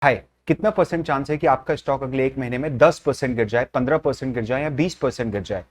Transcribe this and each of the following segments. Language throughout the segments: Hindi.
हाय, कितना परसेंट चांस है कि आपका स्टॉक अगले एक महीने में 10% गिर जाए, 15% गिर जाए या 20% गिर जाए?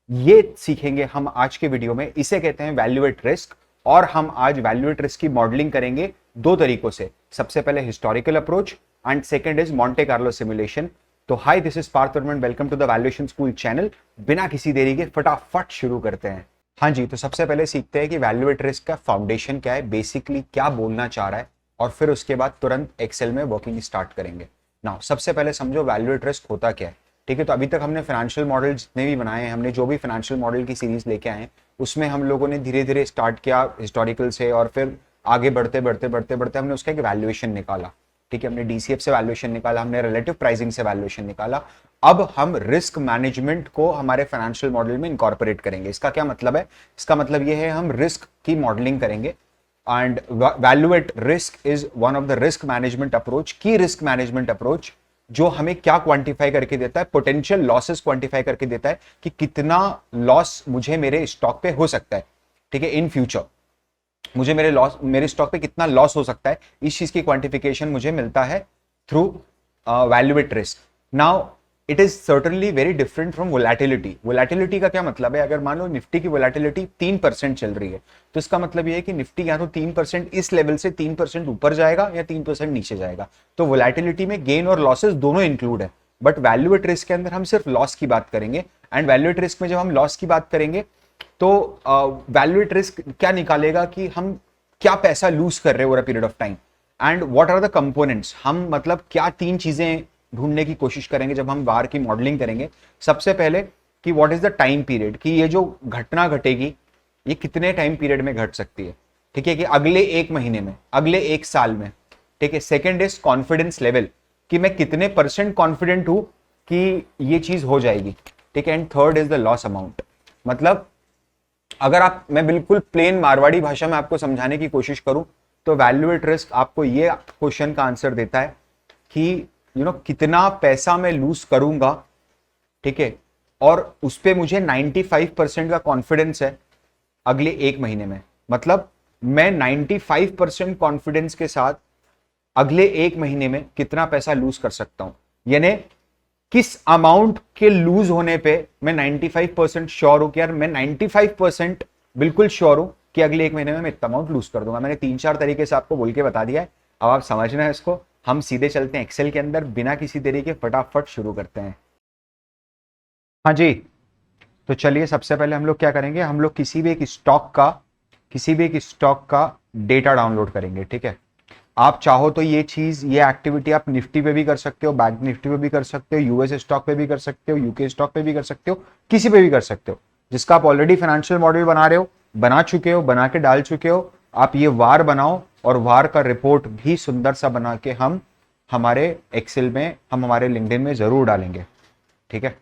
ये सीखेंगे हम आज के वीडियो में। इसे कहते हैं वैल्यू एट रिस्क। और हम आज वैल्यू एट रिस्क की मॉडलिंग करेंगे दो तरीकों से। सबसे पहले historical approach and second is Monte Carlo simulation. तो hi, this is Parth Varman, welcome to the valuation school channel. बिना किसी देरी के फटाफट शुरू करते हैं। हाँ जी, तो सबसे पहले सीखते हैं कि वैल्यू एट रिस्क का फाउंडेशन क्या है, बेसिकली क्या बोलना चाह रहा है, और फिर उसके बाद तुरंत एक्सेल में वर्किंग स्टार्ट करेंगे। नाउ सबसे पहले समझो वैल्यू एट रिस्क होता क्या है। ठीक है, तो अभी तक हमने फाइनेंशियल मॉडल जितने भी बनाए हैं, हमने जो भी फाइनेंशियल मॉडल की सीरीज लेके आए हैं, उसमें हम लोगों ने धीरे धीरे स्टार्ट किया हिस्टोरिकल से, और फिर आगे बढ़ते बढ़ते बढ़ते बढ़ते हमने उसका एक वैल्यूएशन निकाला। ठीक है, हमने डीसीएफ से वैल्यूएशन निकाला, हमने रिलेटिव प्राइसिंग से वैल्यूएशन निकाला। अब हम रिस्क मैनेजमेंट को हमारे फाइनेंशियल मॉडल में इनकॉर्पोरेट करेंगे। इसका क्या मतलब है? इसका मतलब ये है हम रिस्क की मॉडलिंग करेंगे। And value at risk is one of the risk management approach, की रिस्क मैनेजमेंट अप्रोच, जो हमें क्या क्वांटिफाई करके देता है, पोटेंशियल लॉसेस क्वांटिफाई करके देता है कि कितना लॉस मुझे मेरे स्टॉक पे हो सकता है। ठीक है, इन फ्यूचर मुझे मेरे स्टॉक पे कितना लॉस हो सकता है, इस चीज की क्वांटिफिकेशन मुझे मिलता है through value at risk. Now it is certainly very different from volatility. Volatility का क्या मतलब है? अगर मान लो निफ्टी की वोलेटिलिटी 3% चल रही है, तो इसका मतलब ये है कि निफ्टी या तो 3% इस लेवल से 3% ऊपर जाएगा या 3% नीचे जाएगा। तो वोलेटिलिटी में गेन और लॉसेस दोनों इंक्लूड है। बट वैल्यू एट रिस्क के अंदर हम सिर्फ लॉस की बात करेंगे। एंड वैल्यू एट रिस्क में जब हम लॉस की बात करेंगे, तो वैल्यू एट रिस्क क्या निकालेगा कि हम क्या पैसा लूज कर रहे हैं over a period of time, and what are the components. हम मतलब क्या तीन चीजें ढूंढने की कोशिश करेंगे जब हम बार की मॉडलिंग करेंगे। सबसे पहले कि what is the time period, कि ये जो घटना घटेगी ये कितने टाइम पीरियड में घट सकती है। ठीक है, कि अगले एक महीने में, अगले एक साल में। ठीक है, सेकेंड इज कॉन्फिडेंस लेवल, कि मैं कितने परसेंट कॉन्फिडेंट हूं कि ये चीज हो जाएगी। ठीक है, and third is the loss amount. मतलब अगर मैं बिल्कुल प्लेन मारवाड़ी भाषा में आपको समझाने की कोशिश करूं, तो वैल्यू एट रिस्क आपको ये क्वेश्चन का आंसर देता है कि कितना पैसा मैं लूज करूंगा। ठीक है, और उस पे मुझे 95% का कॉन्फिडेंस है अगले एक महीने में। मतलब मैं 95% कॉन्फिडेंस के साथ अगले एक महीने में कितना पैसा लूज कर सकता हूं, यानी किस अमाउंट के लूज होने पे मैं 95% श्योर हूं कि यार मैं 95% बिल्कुल श्योर हूं कि अगले एक महीने में मैं इतना अमाउंट लूज कर दूंगा। मैंने 3-4 तरीके से आपको बोल के बता दिया है, अब आप समझना है इसको। हम सीधे चलते हैं एक्सेल के अंदर, बिना किसी देरी के फटाफट शुरू करते हैं। हाँ जी, तो चलिए सबसे पहले हम लोग क्या करेंगे, हम लोग किसी भी एक स्टॉक का डेटा डाउनलोड करेंगे। ठीक है, आप चाहो तो ये एक्टिविटी आप निफ्टी पे भी कर सकते हो, बैंक निफ्टी पे भी कर सकते हो, यूएस स्टॉक पे भी कर सकते हो, यूके स्टॉक पे भी कर सकते हो, किसी पे भी कर सकते हो जिसका आप ऑलरेडी फाइनेंशियल मॉडल बना रहे हो, बना चुके हो, बना के डाल चुके हो। आप ये वार बनाओ, और वार का रिपोर्ट भी सुंदर सा बना के हम हमारे एक्सेल में, हम हमारे लिंक्डइन में जरूर डालेंगे। ठीक है,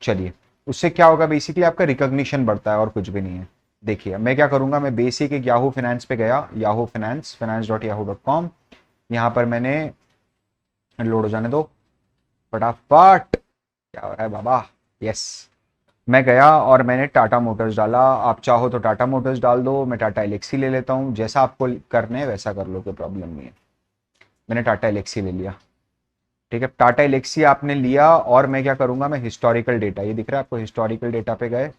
चलिए उससे क्या होगा, बेसिकली आपका रिकॉग्निशन बढ़ता है और कुछ भी नहीं है। देखिए मैं क्या करूंगा, मैं बेसिक एक याहू फाइनेंस पे गया, याहू फाइनेंस finance.yahoo.com। यहाँ पर मैंने, लोड हो जाने दो फटाफट, क्या हो रहा है बाबा, यस। मैं गया और मैंने टाटा मोटर्स डाला। आप चाहो तो टाटा मोटर्स डाल दो, मैं टाटा एलेक्सी ले लेता हूँ, जैसा आपको करना है वैसा कर लो, कोई प्रॉब्लम नहीं है। मैंने टाटा एलेक्सी ले लिया। ठीक है, टाटा एलेक्सी आपने लिया, और मैं क्या करूंगा, मैं हिस्टोरिकल डेटा, ये दिख रहा है आपको, हिस्टोरिकल डेटा पे गए।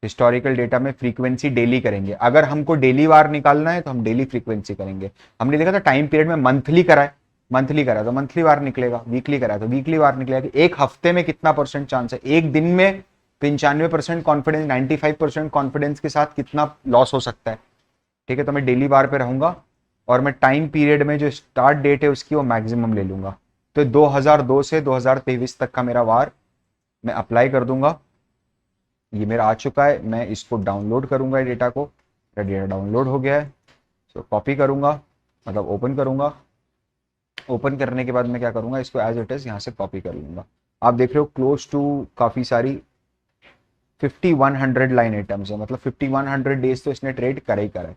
हिस्टोरिकल डेटा में फ्रीक्वेंसी डेली करेंगे। अगर हमको डेली वार निकालना है तो हम डेली फ्रीक्वेंसी करेंगे। हमने देखा था टाइम पीरियड में मंथली कराए, मंथली करा तो मंथली वार निकलेगा, वीकली करा तो वीकली वार निकलेगा। एक हफ्ते में कितना परसेंट चांस है, एक दिन में 95% कॉन्फिडेंस, 95% कॉन्फिडेंस के साथ कितना लॉस हो सकता है। ठीक है, तो मैं डेली वार पे रहूंगा, और मैं टाइम पीरियड में जो स्टार्ट डेट है उसकी वो मैक्सिमम ले लूंगा। तो 2002 से 2023 तक का मेरा वार मैं अप्लाई कर दूंगा। ये मेरा आ चुका है, मैं इसको डाउनलोड करूंगा, डेटा को, मेरा डेटा डाउनलोड हो गया है। तो कॉपी करूंगा, मतलब ओपन करूंगा। ओपन करने के बाद मैं क्या करूंगा, इसको एज इट इज यहाँ से कॉपी कर लूंगा। आप देख रहे हो क्लोज टू काफी सारी 5100 लाइन आइटम्स है, मतलब 5100 डेज तो इसने ट्रेड करा ही करा है।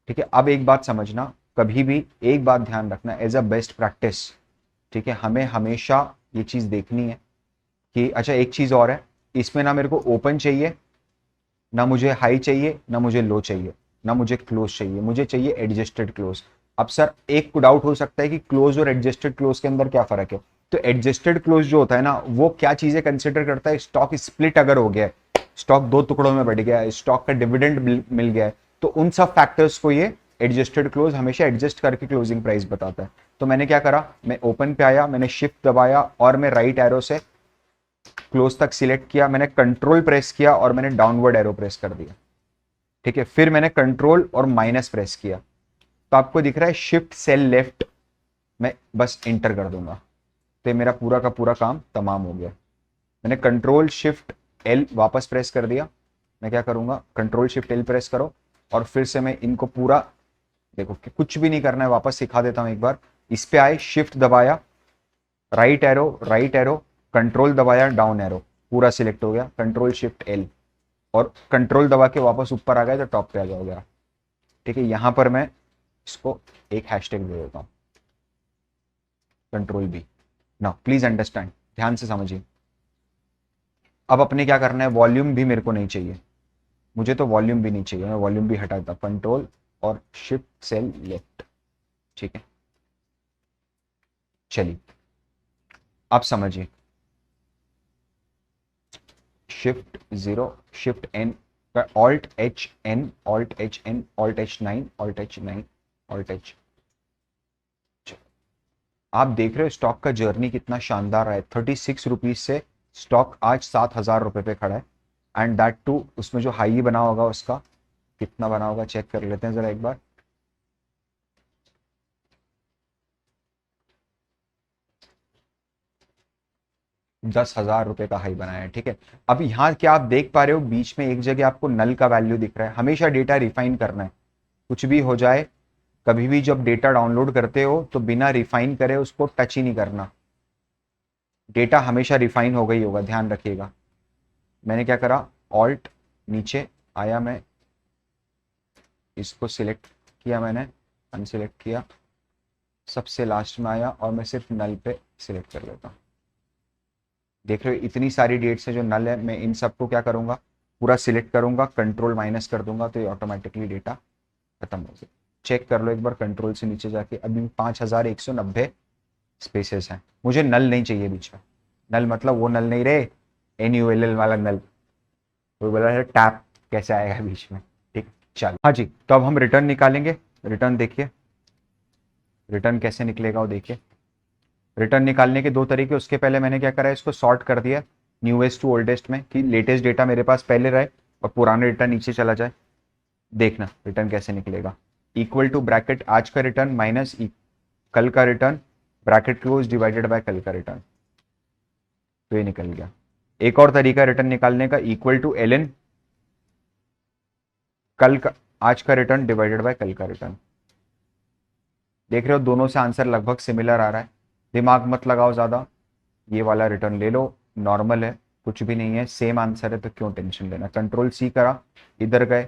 ठीक है, अब एक बात समझना, कभी भी एक बात ध्यान रखना, एज अ बेस्ट प्रैक्टिस। ठीक है, हमें हमेशा ये चीज देखनी है कि अच्छा एक चीज और है, इसमें ना मेरे को ओपन चाहिए, ना मुझे हाई चाहिए, ना मुझे लो चाहिए, ना मुझे क्लोज चाहिए, मुझे चाहिए एडजस्टेड क्लोज। अब सर एक डाउट हो सकता है कि क्लोज और एडजस्टेड क्लोज के अंदर क्या फर्क है। तो एडजस्टेड क्लोज जो होता है ना, वो क्या चीजें कंसिडर करता है, स्टॉक स्प्लिट अगर हो गया है, स्टॉक दो टुकड़ों में बढ़ गया है, स्टॉक का डिविडेंड मिल गया है, तो उन सब फैक्टर्स को ये एडजस्टेड क्लोज हमेशा एडजस्ट करके क्लोजिंग प्राइस बताता है। तो मैंने क्या करा, मैं ओपन पे आया, मैंने शिफ्ट दबाया और मैं राइट एरो से क्लोज तक सिलेक्ट किया, मैंने कंट्रोल प्रेस किया और मैंने डाउनवर्ड एरो प्रेस कर दिया। ठीक है, फिर मैंने कंट्रोल और माइनस प्रेस किया, तो आपको दिख रहा है शिफ्ट सेल लेफ्ट, मैं बस इंटर कर दूंगा तो मेरा पूरा का पूरा काम तमाम हो गया। मैंने कंट्रोल शिफ्ट एल वापस प्रेस कर दिया, मैं क्या करूंगा, कंट्रोल शिफ्ट एल प्रेस करो और फिर से मैं इनको पूरा, देखो कि कुछ भी नहीं करना है, वापस सिखा देता हूं एक बार। इस पे आए, शिफ्ट दबाया, राइट एरो, कंट्रोल दबाया, डाउन एरो, पूरा सिलेक्ट हो गया, कंट्रोल शिफ्ट एल और कंट्रोल दबा के वापस ऊपर आ गए तो टॉप पे आ जाओगे। ठीक है, यहां पर मैं इसको एक हैशटैग दे देता हूं, control B. Now please understand, ध्यान से समझिए। अब अपने क्या करना है, वॉल्यूम भी मेरे को नहीं चाहिए, मुझे तो वॉल्यूम भी नहीं चाहिए, मैं वॉल्यूम भी हटा देता, कंट्रोल और शिफ्ट सेल लेफ्ट। ठीक है, चलिए आप समझिए, shift zero, shift N, alt H N, alt H N, alt H nine, alt H nine, alt H. आप देख रहे हो स्टॉक का जर्नी कितना शानदार है, 36 रुपीज से स्टॉक आज 7,000 रुपए पे खड़ा है, एंड दैट टू उसमें जो हाई बना होगा उसका कितना बना होगा, चेक कर लेते हैं जरा एक बार। 10,000 रुपए का हाई बनाया है। ठीक है, अब यहाँ क्या आप देख पा रहे हो, बीच में एक जगह आपको नल का वैल्यू दिख रहा है। हमेशा डेटा रिफाइन करना है, कुछ भी हो जाए, कभी भी जब डेटा डाउनलोड करते हो तो बिना रिफाइन करे उसको टच ही नहीं करना, डेटा हमेशा रिफाइन हो गई होगा, ध्यान रखिएगा। मैंने क्या करा, ऑल्ट नीचे आया, मैं इसको सिलेक्ट किया, मैंने अनसिलेक्ट किया, सबसे लास्ट में आया और मैं सिर्फ नल पे सिलेक्ट कर लेता हूँ। देख रहे हो इतनी सारी डेट्स है जो नल है, मैं इन सबको क्या करूंगा, पूरा सिलेक्ट करूंगा, कंट्रोल माइनस कर दूंगा तो ये ऑटोमेटिकली डेटा खत्म हो गया। चेक कर लो एक बार कंट्रोल से नीचे जाके, अभी 5,190 स्पेसेस हैं, मुझे नल नहीं चाहिए बीच में। नल मतलब वो नल नहीं रहे, NULL वाला नल, वो बोला है टैप कैसे आएगा बीच में। ठीक, चल हाँ जी, तो अब हम रिटर्न निकालेंगे। रिटर्न देखिए, रिटर्न कैसे निकलेगा वो देखिए। रिटर्न निकालने के दो तरीके, उसके पहले मैंने क्या करा है, इसको सॉर्ट कर दिया न्यूएस्ट टू ओल्डेस्ट में, कि लेटेस्ट डेटा मेरे पास पहले रहे और पुराना डेटा नीचे चला जाए। देखना रिटर्न कैसे निकलेगा, इक्वल टू ब्रैकेट आज का रिटर्न माइनस कल का return, bracket close divided by कल का रिटर्न, तो ये निकल गया। एक और तरीका रिटर्न निकालने का, इक्वल टू ln कल का, आज का रिटर्न डिवाइडेड बाय कल का रिटर्न। देख रहे हो दोनों से आंसर लगभग सिमिलर आ रहा है, दिमाग मत लगाओ ज्यादा, ये वाला रिटर्न ले लो, नॉर्मल है, कुछ भी नहीं है, सेम आंसर है तो क्यों टेंशन लेना। कंट्रोल सी करा, इधर गए,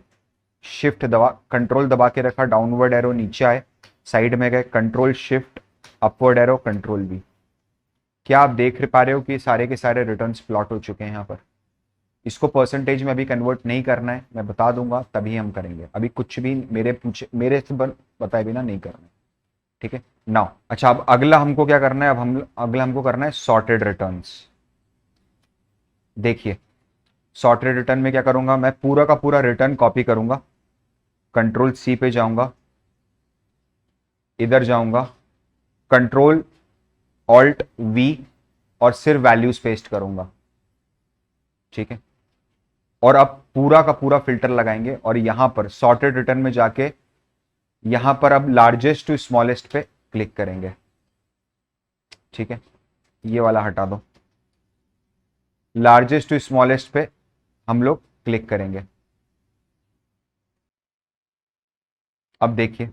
शिफ्ट दबा, कंट्रोल दबा के रखा, डाउनवर्ड एरो नीचे आए, साइड में गए, control shift upward arrow, control B. क्या आप देख पा रहे हो कि सारे के सारे रिटर्न्स प्लॉट हो चुके हैं यहाँ पर। इसको परसेंटेज में अभी कन्वर्ट नहीं करना है, मैं बता दूंगा तभी हम करेंगे, अभी कुछ भी मेरे से बताए बिना नहीं करना है। ठीक है नाउ, अच्छा अब अगला हमको क्या करना है, अब हम अगला हमको करना है सॉर्टेड रिटर्न्स। देखिए सॉर्टेड रिटर्न में क्या करूंगा, मैं पूरा का पूरा रिटर्न कॉपी करूंगा, कंट्रोल सी पे जाऊंगा, इधर जाऊंगा, कंट्रोल ऑल्ट वी और सिर्फ वैल्यूज पेस्ट करूंगा। ठीक है, और अब पूरा का पूरा फिल्टर लगाएंगे और यहां पर सॉर्टेड रिटर्न में जाके यहां पर अब लार्जेस्ट टू स्मॉलेस्ट पे क्लिक करेंगे। ठीक है, ये वाला हटा दो, लार्जेस्ट टू स्मॉलेस्ट पे हम लोग क्लिक करेंगे। अब देखिए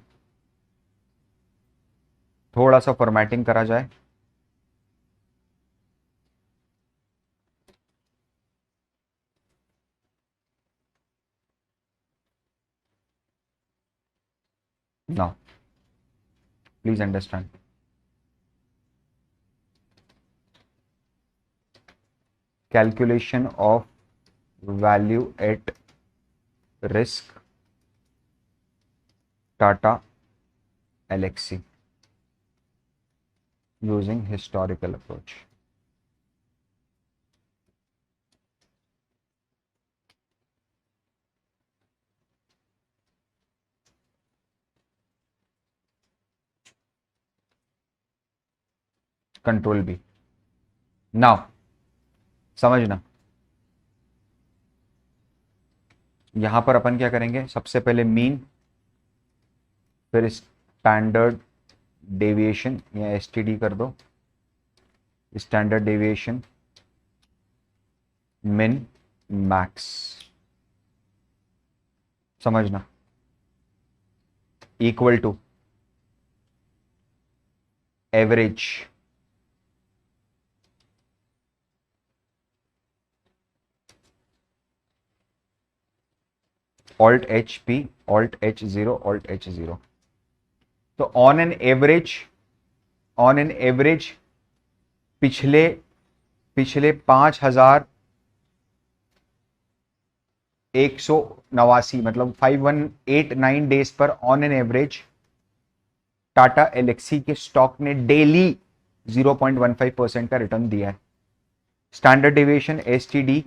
थोड़ा सा फॉर्मेटिंग करा जाए, now please understand, calculation of value at risk Tata Elixir using historical approach. Control B. Now समझना, यहां पर अपन क्या करेंगे, सबसे पहले मीन, फिर स्टैंडर्ड डेविएशन या एसटीडी कर दो, स्टैंडर्ड डेविएशन, मिन, मैक्स. समझना, equal to average alt H P, alt H zero, alt H zero. तो ऑन एन एवरेज पिछले 5,189 मतलब 5189 डेज पर on an average Tata Elxsi के स्टॉक ने डेली 0.15% का रिटर्न दिया है. स्टैंडर्ड डेविएशन एसटीडी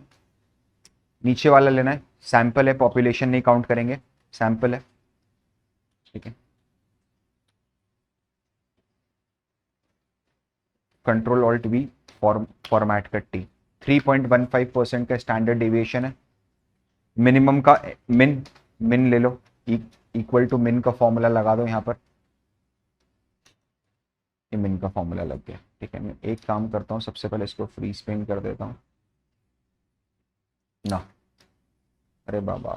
नीचे वाला लेना है, सैंपल है, पॉपुलेशन नहीं काउंट करेंगे, सैंपल है. ठीक है, कंट्रोल ऑल्ट वी, फॉर्मेट का टी. 3.15% का स्टैंडर्ड डेविएशन है. मिनिमम का मिन ले लो, इक्वल टू मिन का फॉर्मूला लगा दो यहां पर. ये मिन का फॉर्मूला लग गया. ठीक है, मैं एक काम करता हूं, सबसे पहले इसको फ्री स्पिन कर देता हूं ना. अरे बाबा,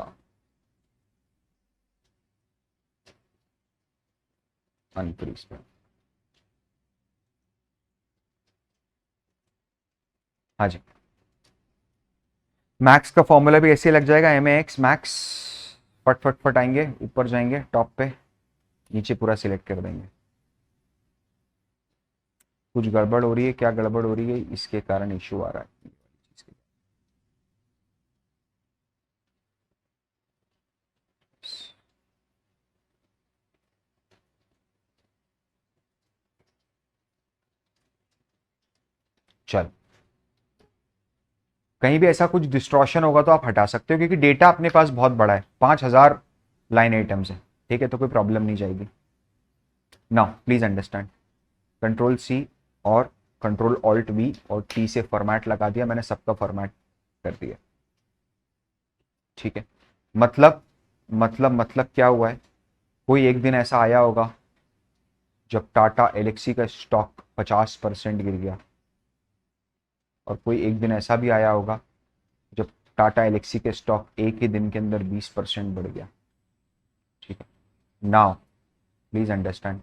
अनफ्री स्पिन. हाँ जी, मैक्स का फॉर्मूला भी ऐसे लग जाएगा, एम एक्स मैक्स. फट फट फट आएंगे, ऊपर जाएंगे टॉप पे, नीचे पूरा सिलेक्ट कर देंगे. कुछ गड़बड़ हो रही है, क्या गड़बड़ हो रही है, इसके कारण इश्यू आ रहा है. चल, कहीं भी ऐसा कुछ डिस्ट्रॉशन होगा तो आप हटा सकते हो, क्योंकि डेटा अपने पास बहुत बड़ा है, 5,000 लाइन आइटम्स है. ठीक है, तो कोई प्रॉब्लम नहीं जाएगी. Now please understand, control C और कंट्रोल ऑल्ट वी और टी से फॉर्मेट लगा दिया मैंने, सबका फॉर्मेट कर दिया. ठीक है, मतलब क्या हुआ है, कोई एक दिन ऐसा आया होगा जब टाटा एलेक्सी का स्टॉक 50% गिर गया, और कोई एक दिन ऐसा भी आया होगा जब टाटा एलेक्सी के स्टॉक एक ही दिन के अंदर 20% बढ़ गया. ठीक है, now please understand,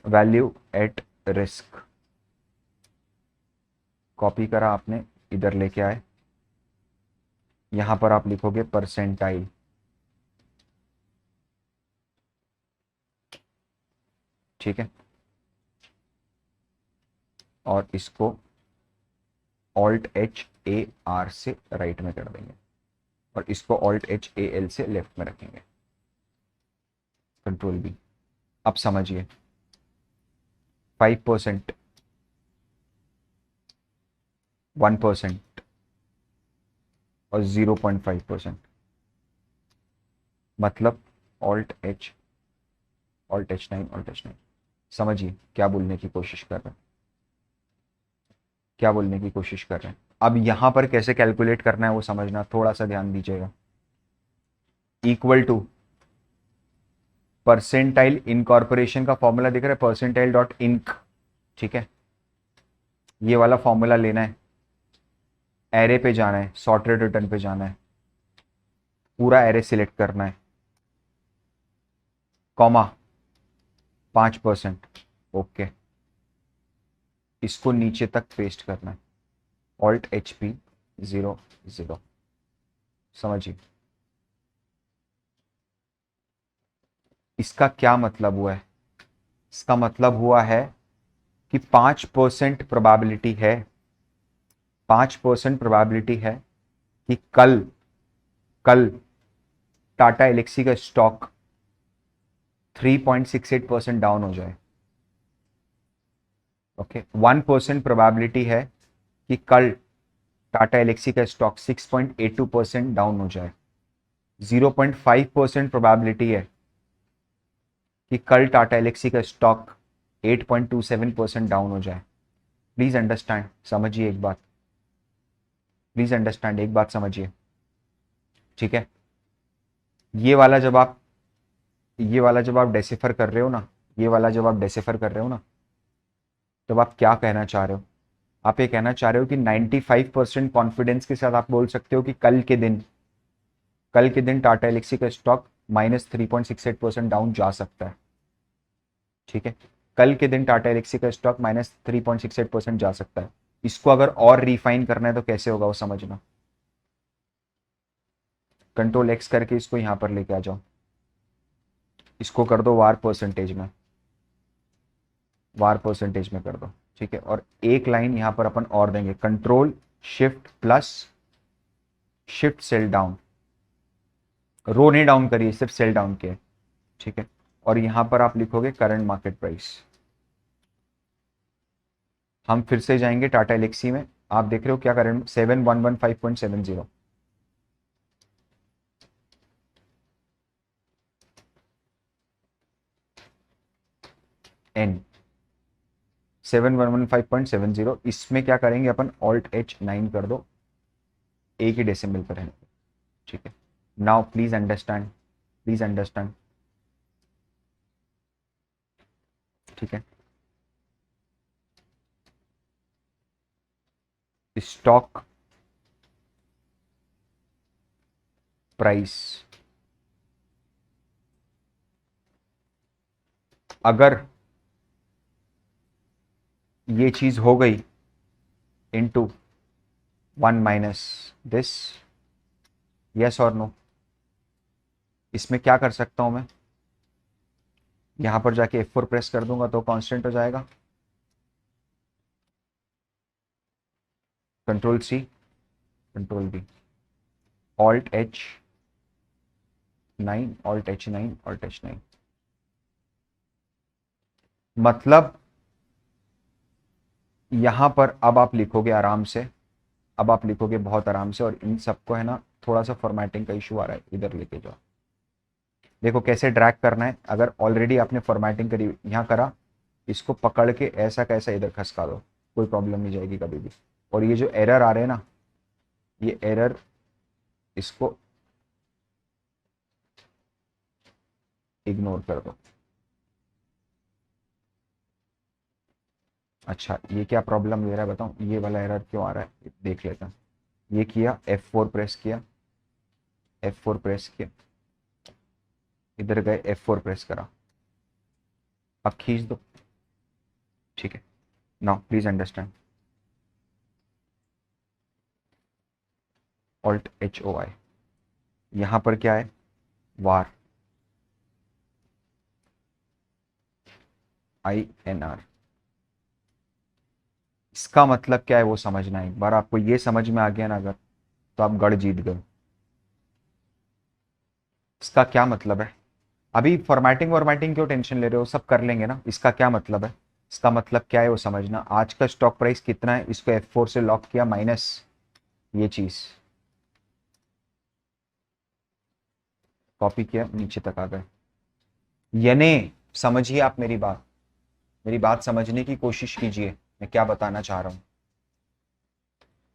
value at risk copy करा आपने, इधर लेके आए, यहां पर आप लिखोगे परसेंटाइल. ठीक है, और इसको ऑल्ट एच ए आर से राइट में कर देंगे, और इसको ऑल्ट एच ए एल से लेफ्ट में रखेंगे. Control B. अब समझिए, 5%, 1% और 0.5%, मतलब ऑल्ट एच 9, ऑल्ट एच 9. समझिए क्या बोलने की कोशिश कर रहे हैं, क्या बोलने की कोशिश कर रहे हैं. अब यहां पर कैसे कैलकुलेट करना है वो समझना, थोड़ा सा ध्यान दीजिएगा. इक्वल टू परसेंटाइल इनकॉर्पोरेशन का फॉर्मूला दिख रहा है, परसेंटाइल डॉट इंक. ठीक है, ये वाला फॉर्मूला लेना है, एरे पे जाना है, सॉर्टेड रिटर्न पे जाना है, पूरा एरे सिलेक्ट करना है, कॉमा 5%. ओके, इसको नीचे तक पेस्ट करना है, ऑल्ट एच पी 0 0. समझिए इसका क्या मतलब हुआ है, इसका मतलब हुआ है कि 5% प्रोबेबिलिटी है, 5% प्रोबेबिलिटी है कि कल टाटा एलेक्सी का स्टॉक 3.68% डाउन हो जाए, ओके, 1% प्रोबेबिलिटी है कि कल टाटा एलेक्सी का स्टॉक 6.82% डाउन हो जाए, 0.5% प्रोबेबिलिटी है कि कल टाटा एलेक्सी का स्टॉक 8.27% डाउन हो जाए। प्लीज अंडरस्टैंड, समझिए एक बात, प्लीज अंडरस्टैंड, एक बात समझिए, ठीक है। ये वाला जब आप डेसिफर कर रहे हो ना, ये वाला जब आप डेसिफर कर रहे हो ना, तब आप क्या कहना चाह रहे हो? आप ये कहना चाह रहे हो कि 95% कॉन्फिडेंस के साथ आप बोल सकते हो कि कल के दिन टाटा एलेक्सी का स्टॉक -3.68% डाउन जा सकता है, ठीक है। कल के दिन टाटा एलेक्सी का स्टॉक -3.68% जा सकता है। इसको अगर और रिफाइन करना है तो कैसे होगा वो समझना। कंट्रोल एक्स करके इसको यहां पर लेके आ जाओ, इसको कर दो वार परसेंटेज में कर दो, ठीक है। और एक लाइन यहां पर अपन और देंगे, control shift plus shift cell down, row नहीं डाउन करिए, सिर्फ सेल डाउन किया, ठीक है। और यहां पर आप लिखोगे करंट मार्केट प्राइस। हम फिर से जाएंगे टाटा एलेक्सी में, आप देख रहे हो क्या करंट 7115.70, एन 7115.70, इसमें क्या करेंगे अपन, Alt+H9 कर दो, एक ही डेसिमल पर है, ठीक है। नाउ प्लीज अंडरस्टैंड, ठीक है। स्टॉक प्राइस अगर ये चीज हो गई इनटू 1 माइनस दिस, यस और नो, इसमें क्या कर सकता हूं मैं, यहां पर जाके F4 प्रेस कर दूंगा तो कांस्टेंट हो जाएगा, control C, control B, Alt+H9, मतलब यहां पर अब आप लिखोगे आराम से, अब आप लिखोगे बहुत आराम से, और इन सबको है ना थोड़ा सा फॉर्मेटिंग का इशू आ रहा है, इधर लेके जाओ, देखो कैसे ड्रैग करना है। अगर ऑलरेडी आपने फॉर्मेटिंग करी, यहां करा, इसको पकड़ के ऐसा कैसा इधर खसका दो, कोई प्रॉब्लम नहीं जाएगी कभी भी। और ये जो एरर आ रहे हैं ना, ये एरर, इसको इग्नोर कर दो। अच्छा, ये क्या प्रॉब्लम दे रहा है बताऊं, ये वाला एरर क्यों आ रहा है देख लेते हैं। ये किया, F4 प्रेस किया, इधर गए, F4 प्रेस करा, अब खींच दो, ठीक है। नाउ प्लीज अंडरस्टैंड, Alt+HOI, यहां पर क्या है, वार INR, इसका मतलब क्या है वो समझना है। एक बार आपको ये समझ में आ गया ना अगर, तो आप गढ़ जीत गए। इसका क्या मतलब है, अभी फॉर्मेटिंग क्यों टेंशन ले रहे हो, सब कर लेंगे ना। इसका क्या मतलब है, इसका मतलब क्या है वो समझना। आज का स्टॉक प्राइस कितना है, इसको F4 से लॉक किया, माइनस ये चीज कॉपी किया, नीचे तक आ गए। यानी समझिए आप मेरी बात समझने की कोशिश कीजिए, मैं क्या बताना चाह रहा हूं।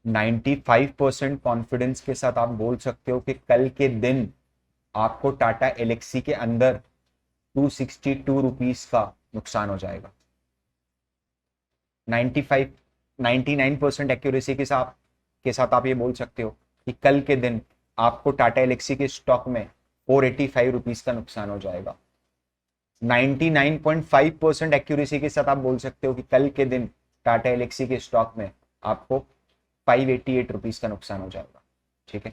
95% कॉन्फिडेंस के साथ आप बोल सकते हो कि कल के दिन आपको टाटा एलेक्सी के अंदर 262 रुपीस का नुकसान हो जाएगा। 95 99% एक्यूरेसी के साथ आप ये बोल सकते हो कि कल के दिन आपको टाटा एलेक्सी के स्टॉक में 485 रुपीस का नुकसान हो जाएगा। 99.5% एक्यूरेसी के साथ आप बोल सकते हो कि कल के दिन टाटा एलेक्सी के स्टॉक में आपको 588 रुपीस का नुकसान हो जाएगा, ठीक है।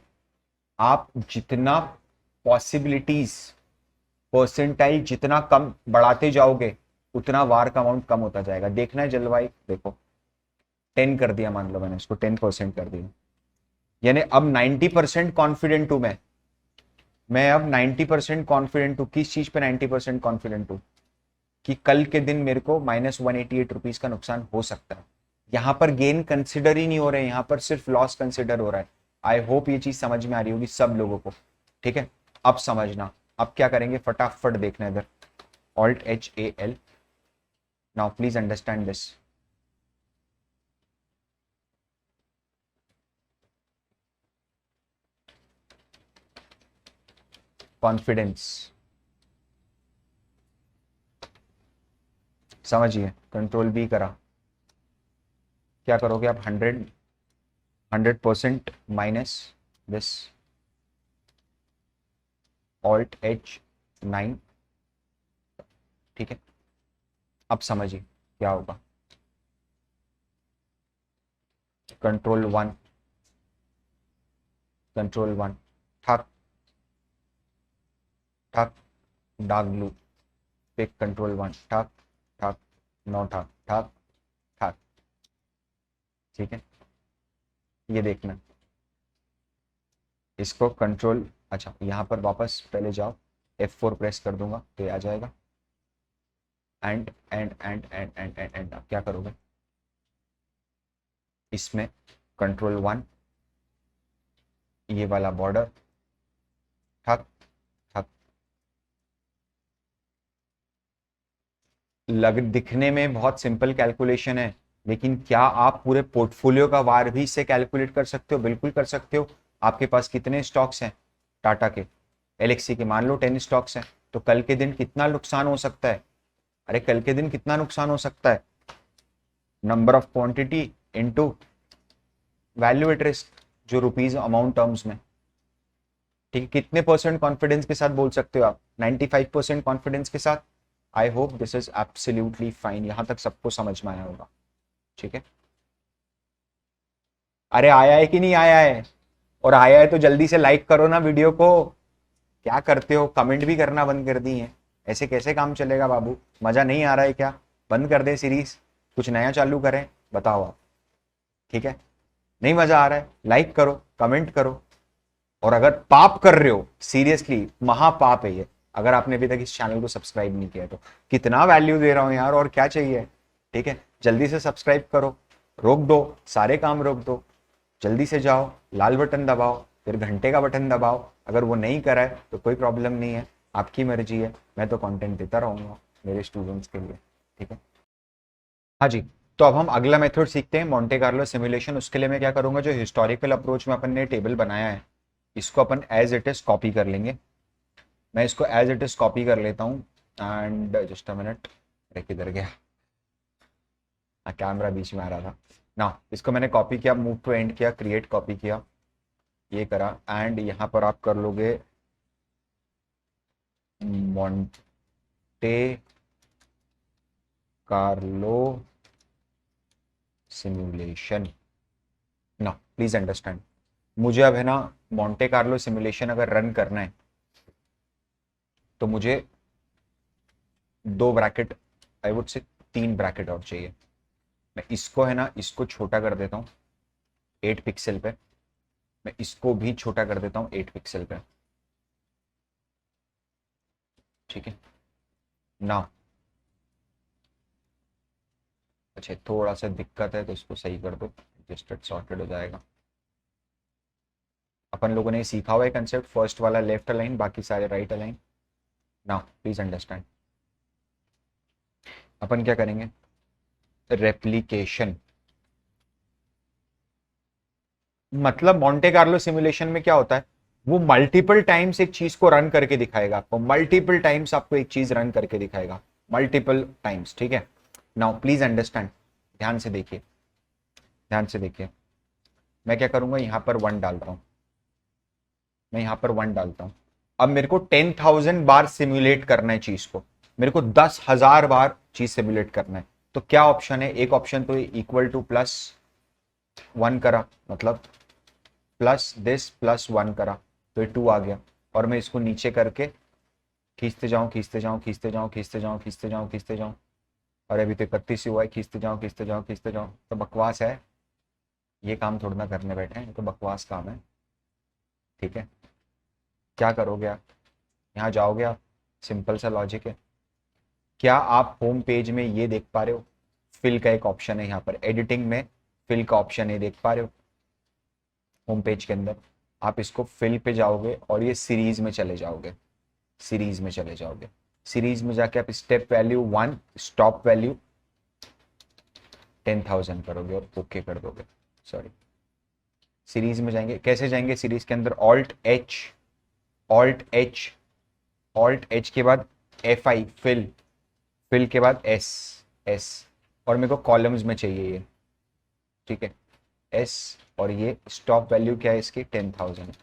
आप जितना पॉसिबिलिटीज, परसेंटाइल जितना कम बढ़ाते जाओगे, उतना वार का अमाउंट कम होता जाएगा। देखना है जलवायु, देखो 10 कर दिया, मान लो मैंने इसको 10% कर दिया, यानी अब 90% कॉन्फिडेंट हूं मैं मैं अब 90% कॉन्फिडेंट हूँ। किस चीज पे 90% कॉन्फिडेंट हूँ? कि कल के दिन मेरे को -188 रुपीज का नुकसान हो सकता है। यहाँ पर गेन कंसिडर ही नहीं हो रहे हैं, यहाँ पर सिर्फ लॉस कंसिडर हो रहा है। आई होप ये चीज समझ में आ रही होगी सब लोगों को। ठीक है, अब समझना। अब क्या करेंगे, फटाफट देखना इधर, Alt H A L। Now please understand this. Confidence समझिए, कंट्रोल बी करा। क्या करोगे आप, 100% माइनस दिस Alt H9। ठीक है, अब समझिए क्या होगा। कंट्रोल 1, कंट्रोल 1, ठक ठक, डार्क ब्लू, पिक कंट्रोल 1, ठक ठक, नो ठक ठक ठक। ठीक है, ये देखना इसको कंट्रोल। अच्छा, यहाँ पर वापस पहले जाओ, F4 प्रेस कर दूंगा तो ये आ जाएगा। एंड आप क्या करोगे, इसमें कंट्रोल 1, ये वाला बॉर्डर, ठक ठक। लग दिखने में बहुत सिंपल कैलकुलेशन है, लेकिन क्या आप पूरे पोर्टफोलियो का वार भी इसे कैलकुलेट कर सकते हो? बिल्कुल कर सकते हो। आपके पास कितने स्टॉक्स हैं टाटा के, एलएक्सी के? मान लो 10 स्टॉक्स हैं, तो कल के दिन कितना नुकसान हो सकता है? अरे कल के दिन कितना नुकसान हो सकता है? Number of quantity into value at risk, जो रुपीज अमाउंट टर्म्स में। ठीक है, कितने परसेंट कॉन्फिडेंस के साथ बोल सकते हो आप? 95% कॉन्फिडेंस के साथ। I hope this is absolutely fine, यहां तक सबको समझ में आया होगा। ठीक है, अरे आया है कि नहीं आया है? और आया है तो जल्दी से लाइक करो ना वीडियो को। क्या करते हो, कमेंट भी करना बंद कर दी है? ऐसे कैसे काम चलेगा बाबू? मजा नहीं आ रहा है क्या? बंद कर दे सीरीज, कुछ नया चालू करें, बताओ आप। ठीक है, नहीं मजा आ रहा है, लाइक करो, कमेंट करो। और अगर पाप कर रहे हो, सीरियसली महापाप है ये, अगर आपने अभी तक इस चैनल को सब्सक्राइब नहीं किया तो। कितना वैल्यू दे रहा हूं यार, और क्या चाहिए? ठीक है, जल्दी से सब्सक्राइब करो, रोक दो, सारे काम रोक दो, जल्दी से जाओ, लाल बटन दबाओ, फिर घंटे का बटन दबाओ। अगर वो नहीं करा है तो कोई प्रॉब्लम नहीं है, आपकी मर्जी है, मैं तो कंटेंट देता रहूंगा मेरे स्टूडेंट्स के लिए। ठीक है, हाँ जी। तो अब हम अगला मेथड सीखते हैं, मोंटे कार्लो सिमुलेशन। उसके लिए मैं क्या करूंगा, जो हिस्टोरिकल अप्रोच में अपन ने टेबल बनाया है, इसको अपन एज इट इज कॉपी कर लेंगे। मैं इसको एज इट इज कॉपी कर लेता हूँ। एंड जस्ट अ मिनट, अरे किधर गया, हाँ कैमरा बीच में आ रहा था ना। इसको मैंने कॉपी किया, मूव टू एंड किया, क्रिएट कॉपी किया, ये करा। एंड यहाँ पर आप कर लोगे मोंटे कार्लो सिमुलेशन। ना प्लीज अंडरस्टैंड, मुझे अब है ना मोंटे कार्लो सिमुलेशन अगर रन करना है तो मुझे 2 bracket, I would say 3 bracket और चाहिए। मैं इसको है ना, इसको छोटा कर देता हूँ 8 पिक्सल पे, मैं इसको भी छोटा कर देता हूँ 8 पिक्सल पे। ठीक है ना, अच्छा थोड़ा सा दिक्कत है तो इसको सही कर दो, एडजस्टेड सॉर्टेड हो जाएगा। अपन लोगों ने सीखा हुआ है कंसेप्ट, फर्स्ट वाला लेफ्ट अलाइन, बाकी सारे right align. Now please understand, अपन क्या करेंगे, रेप्लीकेशन। मतलब मोंटे कार्लो सिमुलेशन में क्या होता है, वो मल्टीपल टाइम्स एक चीज को रन करके दिखाएगा आपको, मल्टीपल टाइम्स आपको एक चीज रन करके दिखाएगा, मल्टीपल टाइम्स। ठीक है, नाउ प्लीज अंडरस्टैंड, ध्यान से देखिए, ध्यान से देखिए। मैं क्या करूंगा, यहां पर 1 डालता हूं, मैं यहां पर 1 डालता हूं। अब मेरे को 10,000 बार सिमुलेट करना है चीज को, मेरे को 10,000 बार चीज सिमुलेट करना है। तो क्या ऑप्शन है, एक ऑप्शन तो इक्वल टू +1 करा, मतलब प्लस दिस +1 करा, तो ये 2 आ गया। और मैं इसको नीचे करके खींचते जाऊं, खींचते जाऊं, खींचते जाऊं, खींचते जाऊं, खींचते जाऊं, खींचते जाऊं। और अभी तो 31 ही हुआ है, खींचते जाऊं, खींचते जाऊं, खींचते जाऊं। तो बकवास है, ये काम थोड़ा ना करने बैठे हैं, तो बकवास काम है। ठीक है, क्या करोगे आप, यहाँ जाओगे आप, सिंपल सा लॉजिक है। क्या आप होम पेज में ये देख पा रहे हो, फिल का एक ऑप्शन है यहाँ पर, एडिटिंग में फिल का ऑप्शन है, देख पा रहे हो होम पेज के अंदर। आप इसको फिल पे जाओगे और ये सीरीज में चले जाओगे, सीरीज में चले जाओगे। सीरीज में जाके आप स्टेप वैल्यू 1, स्टॉप वैल्यू 10,000 करोगे और ओके कर दोगे। सॉरी, सीरीज में जाएंगे, कैसे जाएंगे सीरीज के अंदर, alt H, alt H, alt H के बाद F5 फिल, फिल के बाद एस, एस, और मेरे को कॉलम्स में चाहिए ये, ठीक है, एस, और ये स्टॉप वैल्यू क्या है इसकी, 10,000।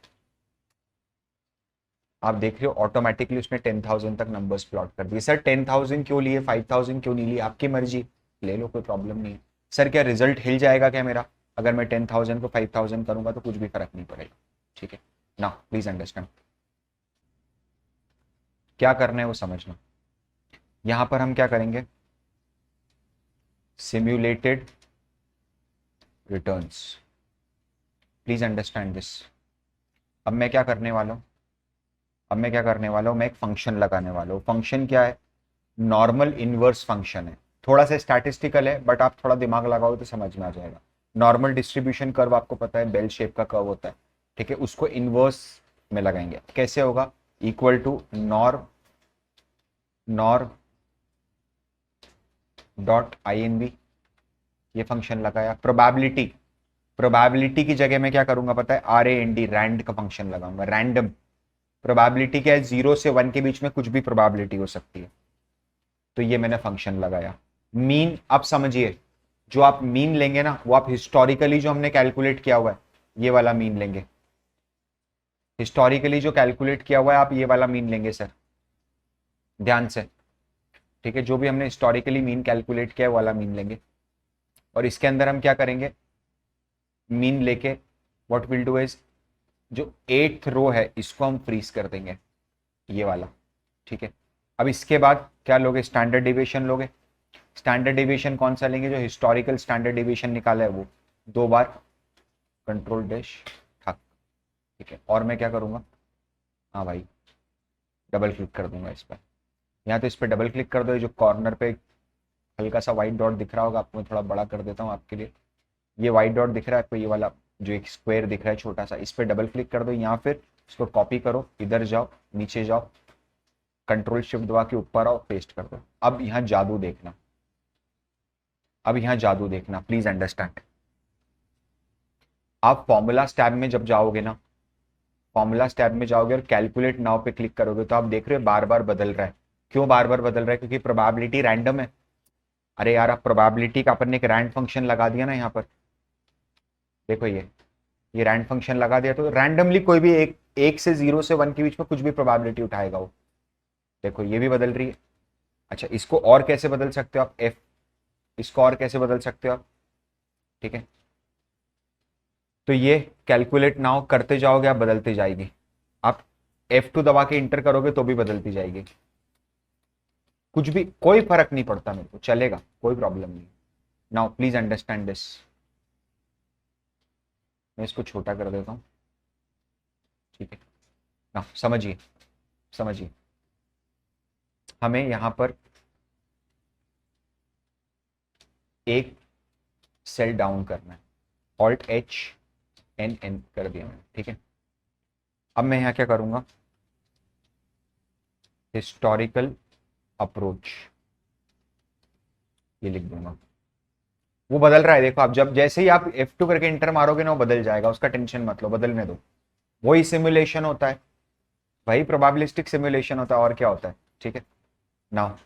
आप देख रहे हो ऑटोमेटिकली उसने 10,000 तक नंबर्स प्लॉट कर दिए। सर 10,000 क्यों लिए, 5,000 क्यों नहीं लिए, आपकी मर्जी, ले लो, कोई प्रॉब्लम नहीं है। सर क्या रिजल्ट हिल जाएगा क्या मेरा, अगर मैं 10,000 को 5,000 करूंगा तो कुछ भी फर्क नहीं पड़ेगा, ठीक है ना, प्लीज अंडरस्टैंड। क्या करना है वो समझना। यहां पर हम क्या करेंगे, simulated returns, please understand this. अब मैं क्या करने वाला हूं, अब मैं क्या करने वाला हूं, मैं एक फंक्शन लगाने वाला हूं। फंक्शन क्या है, नॉर्मल इनवर्स फंक्शन है, थोड़ा सा स्टैटिस्टिकल है बट आप थोड़ा दिमाग लगाओ तो समझ में आ जाएगा। नॉर्मल डिस्ट्रीब्यूशन कर्व आपको पता है, बेल शेप का कर्व होता है, ठीक है, उसको इनवर्स में लगाएंगे। कैसे होगा, equal to nor, nor dot INV, ये फंक्शन लगाया। प्रोबेबिलिटी, प्रोबेबिलिटी की जगह मैं क्या करूंगा पता है, RAND, रैंड का फंक्शन लगाऊंगा, रैंडम। प्रोबेबिलिटी क्या है, 0 से 1 के बीच में कुछ भी प्रोबेबिलिटी हो सकती है, तो ये मैंने फंक्शन लगाया। मीन, आप समझिए, जो आप मीन लेंगे ना वो आप हिस्टोरिकली जो हमने कैलकुलेट किया हुआ है ये वाला मीन लेंगे, हिस्टोरिकली जो कैलकुलेट किया हुआ है आप ये वाला मीन लेंगे सर, ध्यान से, ठीक है, जो भी हमने हिस्टोरिकली मीन कैलकुलेट किया है वाला मीन लेंगे। और इसके अंदर हम क्या करेंगे, मीन लेके व्हाट विल डू इज, जो 8th रो है इसको हम फ्रीज कर देंगे, ये वाला, ठीक है। अब इसके बाद क्या लोगे, स्टैंडर्ड डिविएशन लोगे। स्टैंडर्ड डिविएशन कौन सा लेंगे, जो हिस्टोरिकल स्टैंडर्ड डिविएशन निकाला है वो, 2 बार कंट्रोल डैश ठक, ठीक है। और मैं क्या करूंगा, हाँ भाई, डबल क्लिक कर दूंगा इस पर, यहाँ तो इस पर डबल क्लिक कर दो, ये जो कॉर्नर पे हल्का सा व्हाइट डॉट दिख रहा होगा आपको, मैं थोड़ा बड़ा कर देता हूँ आपके लिए, ये व्हाइट डॉट दिख रहा है आपको, ये वाला जो एक स्क्वायर दिख रहा है छोटा सा, इस पर डबल क्लिक कर दो, यहाँ फिर इसको कॉपी करो, इधर जाओ, नीचे जाओ, कंट्रोल शिफ्ट दबा के ऊपर आओ, पेस्ट कर दो। अब यहाँ जादू देखना, अब यहाँ जादू देखना, प्लीज अंडरस्टैंड। आप फॉर्मूला टैब में जब जाओगे ना, फॉर्मूला टैब में जाओगे और कैलकुलेट नाउ पे क्लिक करोगे तो आप देख रहे हो बार बार बदल रहा है। क्यों बार बार बदल रहा है, क्योंकि प्रोबेबिलिटी रैंडम है। अरे यार, आप प्रोबेबिलिटी का अपन ने एक रैंड फंक्शन लगा दिया ना यहाँ पर, देखो ये रैंड फंक्शन लगा दिया तो रैंडमली कोई भी एक से 0 से 1 के बीच में कुछ भी प्रोबेबिलिटी उठाएगा वो, देखो ये भी बदल रही है। अच्छा, इसको और कैसे बदल सकते हो आप, एफ, इसको और कैसे बदल सकते हो आप, ठीक है। तो ये कैलकुलेट नाउ करते जाओगे आप, बदलती जाएगी। आप F2 दबा के इंटर करोगे तो भी बदलती जाएगी, कुछ भी, कोई फर्क नहीं पड़ता, मेरे को चलेगा, कोई प्रॉब्लम नहीं। नाउ प्लीज अंडरस्टैंड दिस, मैं इसको छोटा कर देता हूँ, ठीक है ना, समझिए, समझिए। हमें यहां पर एक सेल डाउन करना है, ऑल्ट एच एन एन कर दिया मैंने, ठीक है। अब मैं यहां क्या करूंगा, हिस्टोरिकल अप्रोच ये लिख दूंगा। वो बदल रहा है देखो, आप जब जैसे ही आप F2 करके इंटर मारोगे ना वो बदल जाएगा, उसका टेंशन मत लो, बदलने दो। वही सिमुलेशन होता है, वही प्रोबेबिलिस्टिक सिमुलेशन होता है, और क्या होता है, ठीक है। नाउ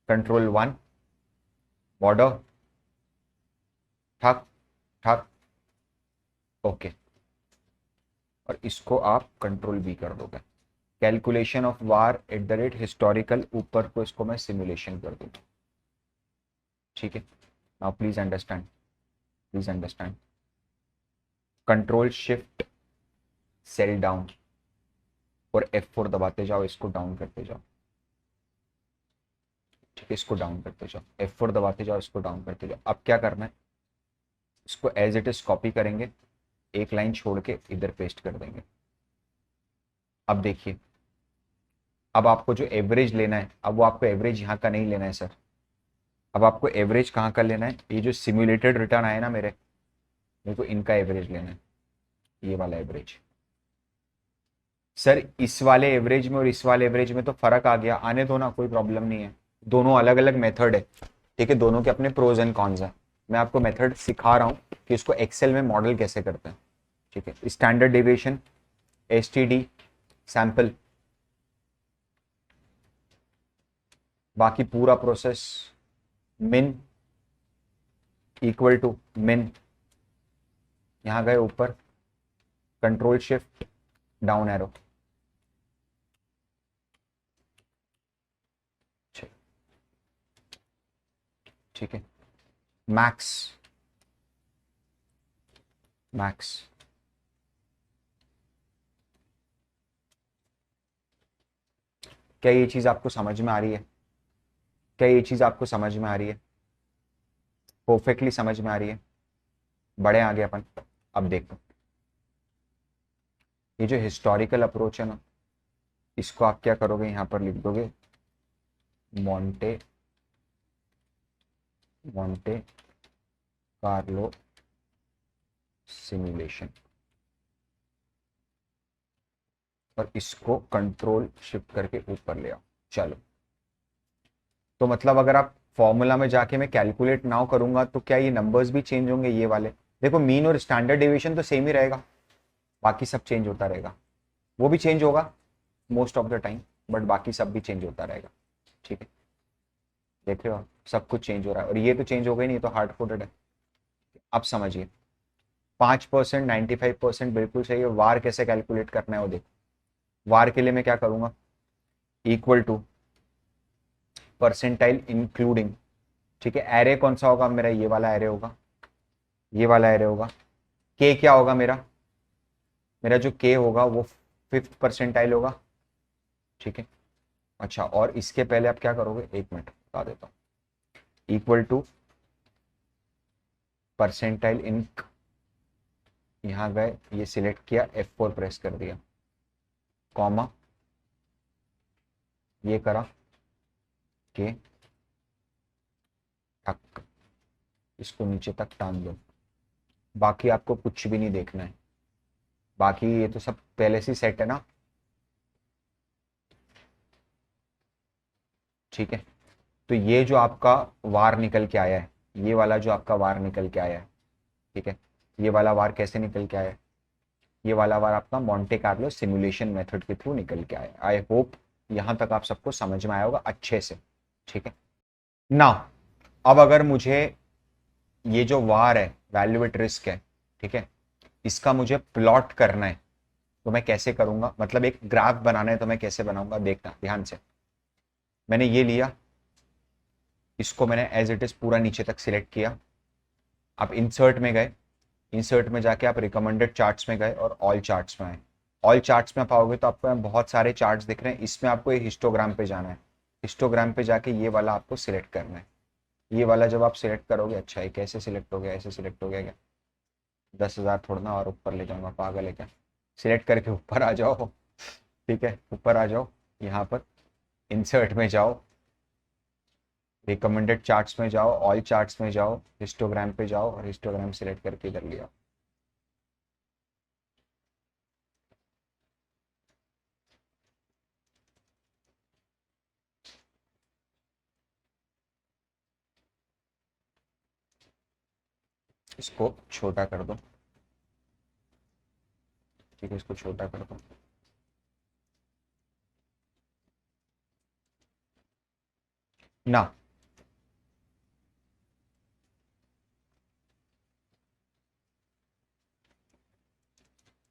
कंट्रोल 1 बॉर्डर, ठक ठक, ओके, और इसको आप कंट्रोल B कर दोगे, calculation of VaR at the rate historical, ऊपर को इसको मैं सिमुलेशन कर दूंगा, ठीक है। Now please understand, please understand, control shift cell down और F4 दबाते जाओ, इसको डाउन करते जाओ, ठीक है, इसको डाउन करते जाओ, F4 दबाते जाओ, इसको डाउन करते जाओ। अब क्या करना है, इसको एज इट इज कॉपी करेंगे, एक लाइन छोड़ के इधर पेस्ट कर देंगे, अब देखिए, अब आपको जो एवरेज लेना है, अब वो आपको एवरेज यहाँ का नहीं लेना है सर। अब आपको एवरेज कहाँ का लेना है? ये जो सिम्युलेटेड रिटर्न आए ना मेरे को इनका एवरेज लेना है, ये वाला एवरेज। सर इस वाले एवरेज में और इस वाले एवरेज में तो फर्क आ गया, आने दो ना, कोई प्रॉब्लम नहीं है। दोनों अलग अलग मेथड है, ठीक है, दोनों के अपने प्रोज एंड कॉन्स हैं। मैं आपको मेथड सिखा रहा हूँ कि इसको एक्सेल में मॉडल कैसे करते हैं, ठीक है। स्टैंडर्ड डेविएशन, एसटीडी, सैंपल, बाकी पूरा प्रोसेस, मिन इक्वल टू मिन, यहां गए ऊपर, कंट्रोल शिफ्ट डाउन एरो, ठीक है। मैक्स, मैक्स, क्या ये चीज आपको समझ में आ रही है? क्या ये चीज आपको समझ में आ रही है? परफेक्टली समझ में आ रही है? बढ़े आगे अपन। अब देखो, ये जो हिस्टोरिकल अप्रोच है ना, इसको आप क्या करोगे, यहां पर लिख दोगे मॉन्टे मॉन्टे कार्लो सिमुलेशन, और इसको कंट्रोल शिफ्ट करके ऊपर ले आओ। चलो, तो मतलब अगर आप फॉर्मूला में जाके मैं कैलकुलेट नाउ करूंगा तो क्या ये नंबर्स भी चेंज होंगे? ये वाले देखो, मीन और स्टैंडर्ड डेविएशन तो सेम ही रहेगा, बाकी सब चेंज होता रहेगा। वो भी चेंज होगा most of the time, but बाकी सब भी चेंज होता रहेगा, ठीक है। देख रहे हो आप? सब कुछ चेंज हो रहा है, और ये तो चेंज हो गई नहीं, तो हार्ड कोडेड है। अब समझिए, 5%, 95% बिल्कुल सही है। वार कैसे कैलकुलेट करना है वो देखो। वार के लिए मैं क्या करूंगा, इक्वल टू परसेंटाइल इंक्लूडिंग, ठीक है। एरे कौन सा होगा मेरा? ये वाला एरे होगा, ये वाला एरे होगा। के क्या होगा मेरा? मेरा जो के होगा वो 5th परसेंटाइल होगा, ठीक है। अच्छा, और इसके पहले आप क्या करोगे, एक मिनट बता देता हूँ। इक्वल टू परसेंटाइल इंक, यहां गए, ये सिलेक्ट किया, F4 प्रेस कर दिया, कॉमा, ये करा के, टक, इसको नीचे तक टांग दो। बाकी आपको कुछ भी नहीं देखना है, बाकी ये तो सब पहले से सेट है ना, ठीक है। तो ये जो आपका वार निकल के आया है, ये वाला जो आपका वार निकल के आया है, ठीक है, ये वाला वार कैसे निकल के आया है? ये वाला वार आपका मॉन्टे कार्लो सिमुलेशन मेथड के थ्रू निकल के आया। आई होप यहां तक आप सबको समझ में आया होगा अच्छे से, ठीक है ना। अब अगर मुझे ये जो वार है, वैल्यू एट रिस्क है, ठीक है, इसका मुझे प्लॉट करना है, तो मैं कैसे करूंगा? मतलब एक ग्राफ बनाना है तो मैं कैसे बनाऊंगा, देखना ध्यान से। मैंने ये लिया, इसको मैंने एज इट इज पूरा नीचे तक सिलेक्ट किया। आप इंसर्ट में गए, इंसर्ट में जाके आप रिकमेंडेड चार्ट्स में गए और ऑल चार्ट्स में आए। ऑल चार्ट्स में पाओगे तो आपको यहाँ बहुत सारे चार्ट्स दिख रहे हैं, इसमें आपको ये हिस्टोग्राम पे जाना है। हिस्टोग्राम पे जाके ये वाला आपको सिलेक्ट करना है। ये वाला जब आप सिलेक्ट करोगे, अच्छा ये कैसे सिलेक्ट हो गया? ऐसे सिलेक्ट हो गया क्या? 10,000 थोड़ा ना और ऊपर ले जाऊंगा, पागल है क्या? सिलेक्ट करके ऊपर आ जाओ, ठीक है, ऊपर आ जाओ, यहाँ पर इंसर्ट में जाओ, रिकमेंडेड चार्ट्स में जाओ, ऑल चार्ट्स में जाओ, हिस्टोग्राम पे जाओ, और हिस्टोग्राम सिलेक्ट करके इधर लिया। इसको छोटा कर दो, ठीक है, इसको छोटा कर दो। ना,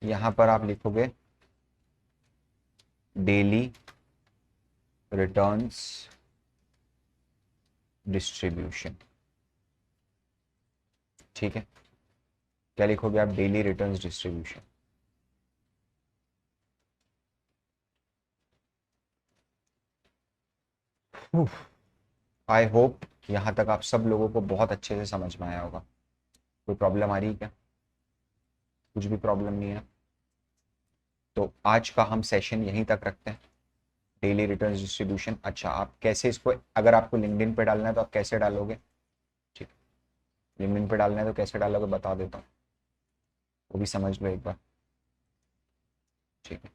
यहां पर आप लिखोगे डेली रिटर्न्स डिस्ट्रीब्यूशन, ठीक है। क्या लिखोगे आप? Daily returns distribution. I hope यहां तक आप सब लोगों को बहुत अच्छे से समझ में आया होगा। कोई प्रॉब्लम आ रही है क्या? कुछ भी प्रॉब्लम नहीं है? तो आज का हम सेशन यहीं तक रखते हैं, डेली रिटर्न डिस्ट्रीब्यूशन। अच्छा, आप कैसे इसको, अगर आपको लिंक्डइन पे डालना है तो आप कैसे डालोगे? ठीक, लिंक्डइन पे डालना है तो कैसे डालोगे बता देता हूँ, वो भी समझ लो एक बार। ठीक है,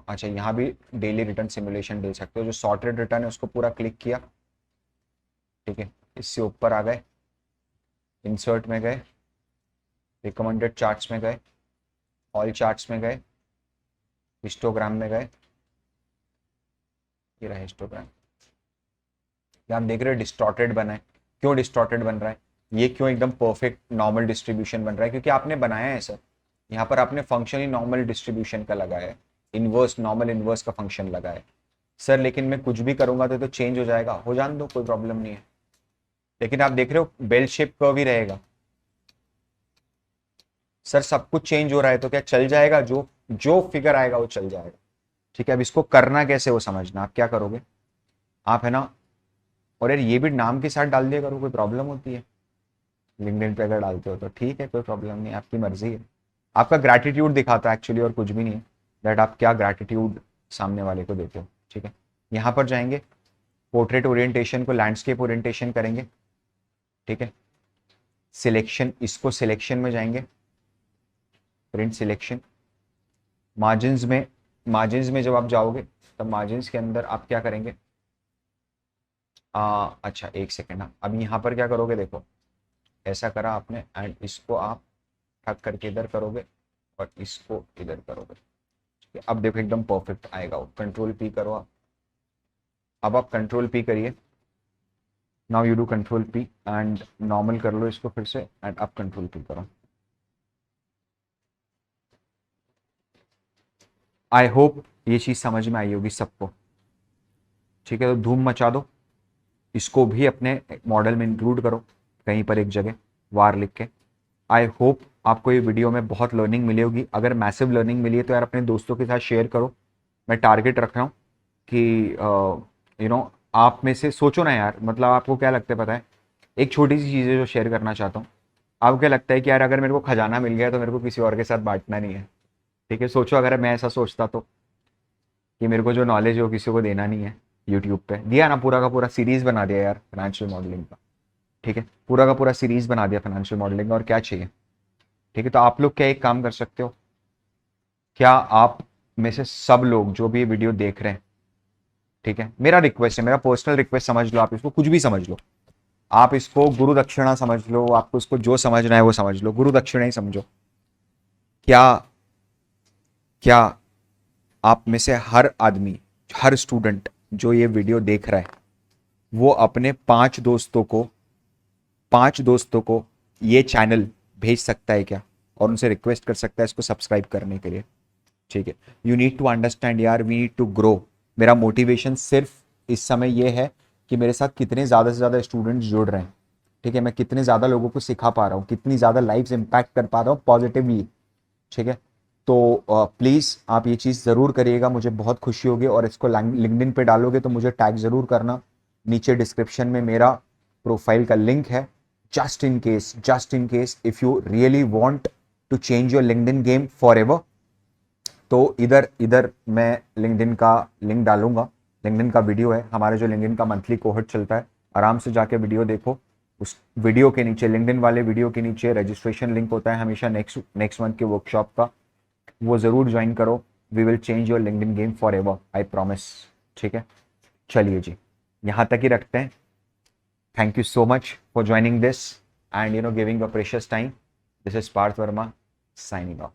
अच्छा यहाँ भी डेली रिटर्न सिमुलेशन दे सकते हो। जो सॉर्टेड रिटर्न है उसको पूरा क्लिक किया, ठीक है, इससे ऊपर आ गए, इंसर्ट में गए, रिकमेंडेड चार्ट्स में गए, ऑल चार्ट्स में गए, हिस्टोग्राम में गए, ये रहा हिस्टोग्राम। यहाँ आप देख रहे हो डिस्टॉर्टेड बना है। क्यों डिस्टॉर्टेड बन रहा है? ये क्यों एकदम परफेक्ट नॉर्मल डिस्ट्रीब्यूशन बन रहा है? क्योंकि आपने बनाया है सर, यहाँ पर आपने फंक्शन ही नॉर्मल डिस्ट्रीब्यूशन का लगाया है, इनवर्स, नॉर्मल इनवर्स का फंक्शन लगाया है सर। लेकिन मैं कुछ भी करूंगा तो चेंज हो जाएगा, हो जान दो, कोई प्रॉब्लम नहीं है। लेकिन आप देख रहे हो बेल शेप कर्व ही रहेगा सर, सब कुछ चेंज हो रहा है तो क्या चल जाएगा? जो जो फिगर आएगा वो चल जाएगा। ठीक है, अब इसको करना कैसे वो समझना। आप क्या करोगे, आप है ना, और यार ये भी नाम के साथ डाल दिया करो, कोई प्रॉब्लम होती है? लिंक्डइन पे अगर डालते हो तो ठीक है, कोई प्रॉब्लम नहीं, आपकी मर्जी है। आपका ग्रैटिट्यूड दिखाता है एक्चुअली, और कुछ भी नहीं है, दैट आप क्या ग्रैटिट्यूड सामने वाले को देते हो। ठीक है, यहाँ पर जाएंगे, पोर्ट्रेट ओरिएंटेशन को लैंडस्केप ओरिएंटेशन करेंगे। ठीक है, सिलेक्शन, इसको सिलेक्शन में जाएंगे, प्रिंट सिलेक्शन, मार्जिन्स में जब आप जाओगे तब मार्जिन्स के अंदर आप क्या करेंगे, अच्छा एक सेकेंड, अब यहाँ पर क्या करोगे, देखो ऐसा करा आपने, एंड इसको आप ठक करके इधर करोगे और इसको इधर करोगे। ठीक है, अब देखो एकदम परफेक्ट आएगा वो। कंट्रोल पी करो आप, अब आप कंट्रोल पी करिए, now you do control P and normal कर लो इसको फिर से, एंड अब कंट्रोल पी करो। आई होप ये चीज समझ में आई होगी सबको। ठीक है, तो धूम मचा दो, इसको भी अपने मॉडल में इंक्लूड करो कहीं पर एक जगह वार लिख के। आई होप आपको ये वीडियो में बहुत लर्निंग मिली होगी। अगर मैसिव लर्निंग मिली है तो यार अपने दोस्तों के साथ शेयर करो। मैं टारगेट रख रहा हूँ कि आप में से सोचो ना यार, मतलब आपको क्या लगता है पता है, एक छोटी सी चीज़ है जो शेयर करना चाहता हूँ। आपको क्या लगता है कि यार अगर मेरे को खजाना मिल गया तो मेरे को किसी और के साथ बांटना नहीं है? ठीक है, सोचो अगर मैं ऐसा सोचता तो, कि मेरे को जो नॉलेज है वो किसी को देना नहीं है। यूट्यूब पे दिया ना, पूरा का पूरा सीरीज बना दिया यार फाइनेंशियल मॉडलिंग का। ठीक है, पूरा का पूरा सीरीज बना दिया फाइनेंशियल मॉडलिंग का, और क्या चाहिए? ठीक है, तो आप लोग क्या एक काम कर सकते हो, क्या आप में से सब लोग जो भी ये वीडियो देख रहे हैं, ठीक है, मेरा रिक्वेस्ट है, मेरा पर्सनल रिक्वेस्ट समझ लो, आप इसको कुछ भी समझ लो, आप इसको गुरु दक्षिणा समझ लो, आपको इसको जो समझना है वो समझ लो, गुरु दक्षिणा ही समझो। क्या क्या आप में से हर आदमी, हर स्टूडेंट जो ये वीडियो देख रहा है, वो अपने 5 दोस्तों को ये चैनल भेज सकता है क्या, और उनसे रिक्वेस्ट कर सकता है इसको सब्सक्राइब करने के लिए? ठीक है, यू नीड टू अंडरस्टैंड यार, वी नीड टू ग्रो। मेरा मोटिवेशन सिर्फ इस समय ये है कि मेरे साथ कितने ज़्यादा से ज़्यादा स्टूडेंट्स जुड़ रहे हैं। ठीक है, मैं कितने ज़्यादा लोगों को सिखा पा रहा हूँ, कितनी ज़्यादा लाइफ्स इम्पैक्ट कर पा रहा हूँ पॉजिटिवली। ठीक है, तो प्लीज़ आप ये चीज़ ज़रूर करिएगा, मुझे बहुत खुशी होगी। और इसको लिंक्डइन पे डालोगे तो मुझे टैग ज़रूर करना। नीचे डिस्क्रिप्शन में मेरा प्रोफाइल का लिंक है, just in case if you really want to change your LinkedIn game for ever, तो इधर इधर मैं लिंक्डइन का लिंक डालूंगा। लिंक्डइन का वीडियो है, हमारे जो लिंक्डइन का मंथली कोहर्ट चलता है, आराम से जाके वीडियो देखो। उस वीडियो के नीचे, लिंक्डइन वाले वीडियो के नीचे रजिस्ट्रेशन लिंक होता है हमेशा नेक्स्ट मंथ के वर्कशॉप का, वो ज़रूर ज्वाइन करो। We will change your LinkedIn game for ever, I promise. ठीक है, चलिए जी, यहाँ तक ही रखते हैं। Thank you so much for joining this and giving a precious time. This is Parth Varma signing of.